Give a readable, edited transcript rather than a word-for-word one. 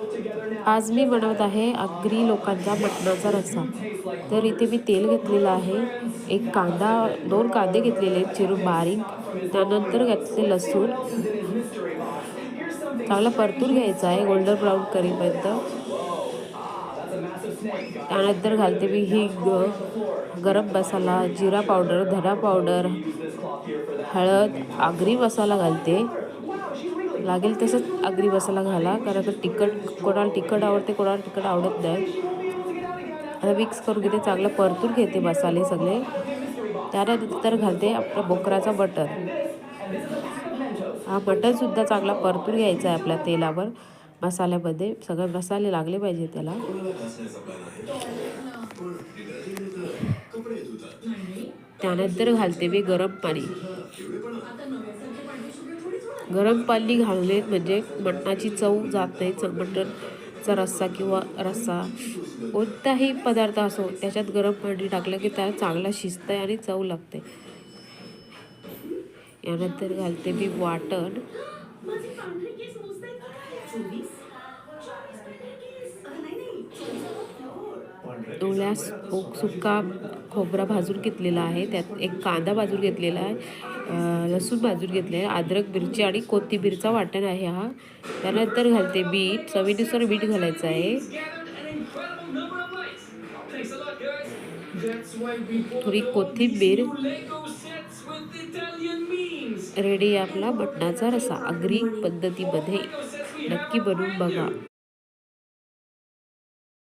आज मी बनवत आहे आगरी लोकांचा मटणाचा रस्सा। तर इथे मी तेल घेतलेला आहे, एक कांदा 2 कांदे घेतलेले आहेत चिरून बारीक, त्यानंतर घातले लसूण, चांगला परतून घ्यायचा आहे गोल्डन ब्राऊन करीपर्यंत। त्यानंतर घालते मी हिंग, गरम मसाला, जिरा पावडर, धना पावडर, हळद, आगरी मसाला घालते। लागेल तसंच आगरी मसाला घाला, कारण तिखट कोणाला तिखट आवडते, कोणाला तिखट आवडत नाही। आता मिक्स करून घेते, चांगलं परतून घेते मसाले सगळे। त्यानंतर घालते आपला बोकडाचा मटण। हा मटण सुद्धा चांगला परतून घ्यायचा आहे आपल्या तेलावर, मसाल्यामध्ये सगळे मसाले लागले पाहिजे त्याला। त्यानंतर घालते मी गरम पाणी। गरम पाणी घालले म्हणजे मटणाची चव जात नाही। मटणचा रस्सा किंवा रस्सा कोणताही पदार्थ असो, त्याच्यात गरम पाणी टाकलं की त्याला चांगला शिजतंय आणि चव लागते। यानंतर घालते मी वाटण। सुक्का खोबरा भाजून घेतलेला आहे, त्यात एक कांदा भाजून घेतलेला आहे, लसूण भाजून घेतले आहे, अद्रक मिरची आणि कोथिंबीरचा वाटण आहे हा। त्यानंतर घालते मीठ, चवीनुसार मीठ घालायचं आहे। थोडी कोथिंबीर। रेडी आपला मटणाचा रस्सा आगरी पद्धतीमध्ये। नक्की बनवून बघा।